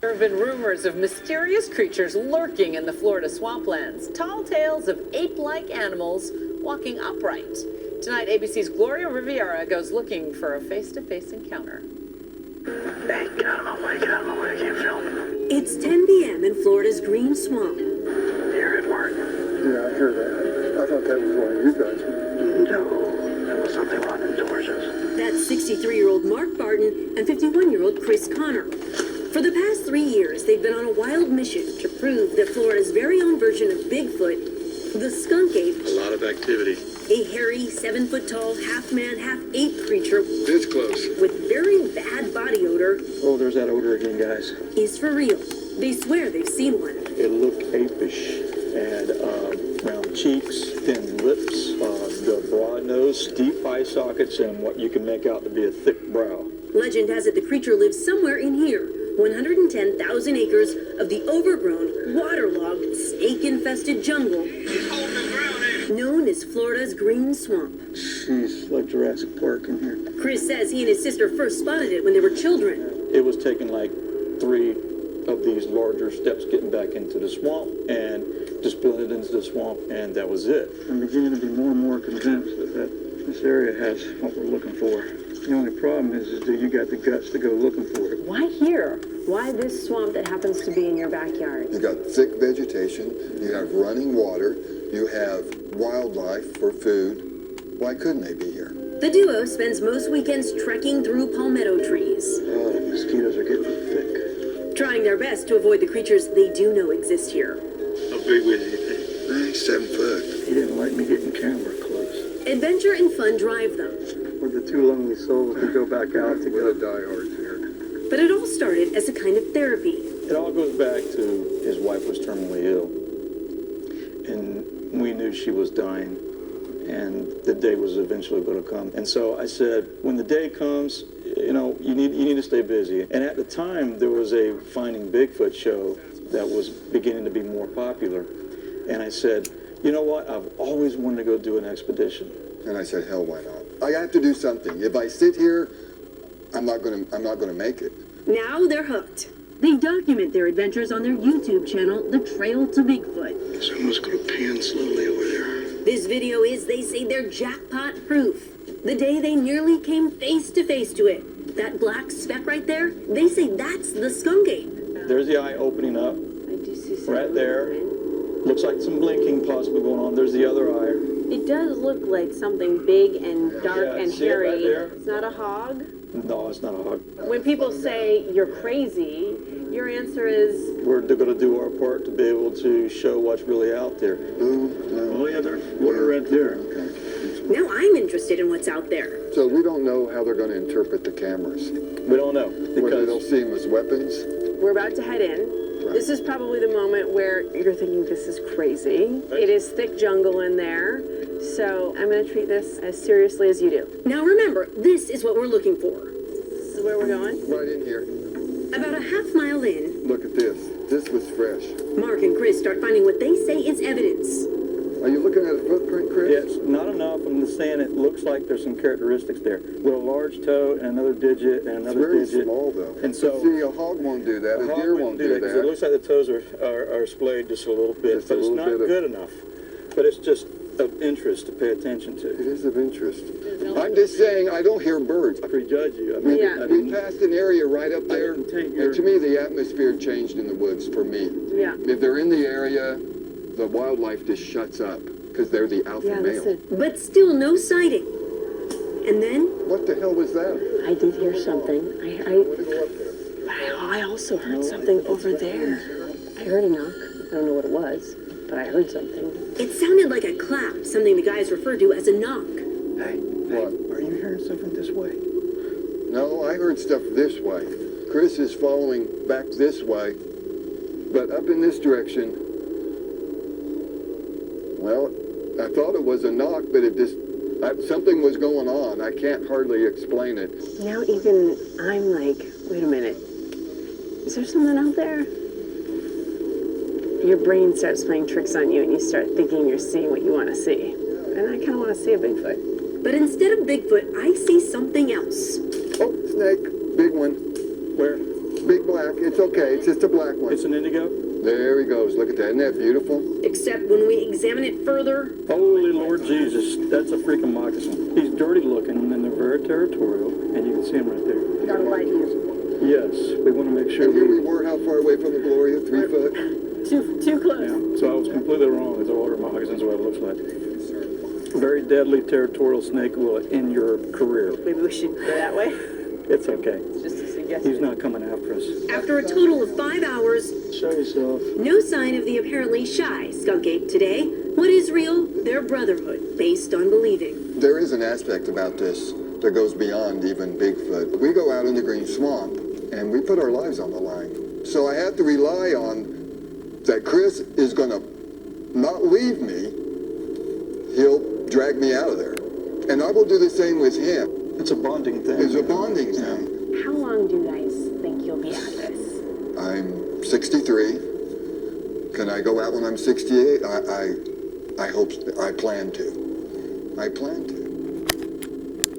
There have been rumors of mysterious creatures lurking in the Florida swamplands. Tall tales of ape-like animals walking upright. Tonight, ABC's Gloria Riviera goes looking for a face-to-face encounter. Hey, get out of my way, I can't film. It's 10 p.m. in Florida's Green Swamp. You're at work. Yeah, I heard that. I thought that was one of you guys. No, there was something wrong in Georgia's. That's 63-year-old Mark Barton and 51-year-old Chris Connor. For the past 3 years, they've been on a wild mission to prove that Florida's very own version of Bigfoot, the skunk ape, a lot of activity, a hairy, 7-foot-tall, half-man, half-ape creature this close, with very bad body odor, Oh, there's that odor again, guys. is for real. They swear they've seen one. It looked apish. Had round cheeks, thin lips, the broad nose, deep eye sockets, and what you can make out to be a thick brow. Legend has it the creature lives somewhere in here. 110,000 acres of the overgrown, waterlogged, snake-infested jungle known as Florida's Green Swamp. She's like Jurassic Park in here. Chris says he and his sister first spotted it when they were children. It was taking like 3 of these larger steps getting back into the swamp and just blended into the swamp, and that was it. I'm beginning to be more and more convinced that this area has what we're looking for. The only problem is that you got the guts to go looking for it. Why here? Why this swamp that happens to be in your backyard? You got thick vegetation, you have running water, you have wildlife for food. Why couldn't they be here? The duo spends most weekends trekking through palmetto trees, Oh, the mosquitoes are getting thick. trying their best to avoid the creatures they do know exist here. how big was he? 7 foot. He didn't like me getting camera close. Adventure and fun drive them. We're the 2 lonely souls who go back out to We're go. the diehards here. But it all started as a kind of therapy. It all goes back to his wife was terminally ill, and we knew she was dying, and the day was eventually going to come. And so I said, when the day comes, you know, you need to stay busy. And at the time, there was a Finding Bigfoot show that was beginning to be more popular, and I said, you know what? I've always wanted to go do an expedition. And I said, hell, why not? I have to do something. If I sit here, I'm not gonna make it. Now they're hooked. They document their adventures on their YouTube channel, The Trail to Bigfoot. Someone's gonna pan slowly over there. This video is, they say, their jackpot proof. The day they nearly came face to face to it. That black speck right there, they say that's the skunk ape. There's the eye opening up, I do see something. right there. Looks like some blinking possibly going on. There's the other eye. It does look like something big and dark Yeah, and see it right hairy. there? It's not a hog. No, it's not a hog. When people say you're crazy, your answer is We're going to do our part to be able to show what's really out there. Oh yeah, there's water right there. Now I'm interested in what's out there. So we don't know how they're gonna interpret the cameras. We don't know Whether they'll because see them as weapons. we're about to head in. This is probably the moment where you're thinking this is crazy. It is thick jungle in there. So I'm going to treat this as seriously as you do. Now remember, this is what we're looking for. This is where we're going. Right in here. About a half mile in, Look at this. This was fresh. Mark and Chris start finding what they say is evidence. Are you looking at a footprint, Chris? it's not enough. I'm just saying it looks like there's some characteristics there. With a large toe and another digit and It's another very digit. small, though. And so See, a hog won't do that. A hog deer wouldn't won't do because It looks that. like the toes are splayed just a little bit, Just a but it's little not bit of- good enough. But it's just of interest to pay attention It to. is of interest. I'm just saying, I don't hear birds. I prejudge you. I mean, Yeah. I We didn't, passed an area right up I there, didn't take and your... to me, the atmosphere changed in the woods for me. Yeah. If they're in the area, the wildlife just shuts up because they're the alpha Yeah, male. listen. But still no sighting. And then, What the hell was that? I did hear something. I also heard something over there. I heard a knock. I don't know what it was, but I heard something. it sounded like a clap, something the guys refer to as a knock. Hey, What? are you hearing something this way? No, I heard stuff this way. Chris is following back this way, but up in this direction. Well, I thought it was a knock, but it just something was going on. I can't hardly explain it. Now even I'm like, wait a minute. Is there something out there? Your brain starts playing tricks on you and you start thinking you're seeing what you want to see. And I kind of want to see a Bigfoot. But instead of Bigfoot, I see something else. Oh, snake, big one, Where? big black. black. It's okay. It's just a black one. It's an indigo? There he goes. Look at that. Isn't that beautiful? Except when we examine it further, Holy Lord Jesus, that's a freaking moccasin. He's dirty looking and they're very territorial, and you can see him right there. Gotta lie to you. Yes, we want to make sure And here we were, how far away from the Gloria? 3 foot? Too close. Yeah, so I was completely wrong. It's a water moccasin is what it looks like. Very deadly territorial snake will end your career. Maybe we should go that way. It's okay. It's just a suggestion. He's not coming after us. after a total of 5 hours, Show yourself. no sign of the apparently shy skunk ape today. What is real? Their brotherhood, based on believing. There is an aspect about this that goes beyond even Bigfoot. We go out in the green swamp and we put our lives on the line. So I have to rely on that Chris is going to not leave me. He'll drag me out of there. And I will do the same with him. It's a bonding thing. It's a bonding thing. How long do you guys think you'll be at this? I'm 63. Can I go out when I'm 68? I hope, I plan to. I plan to.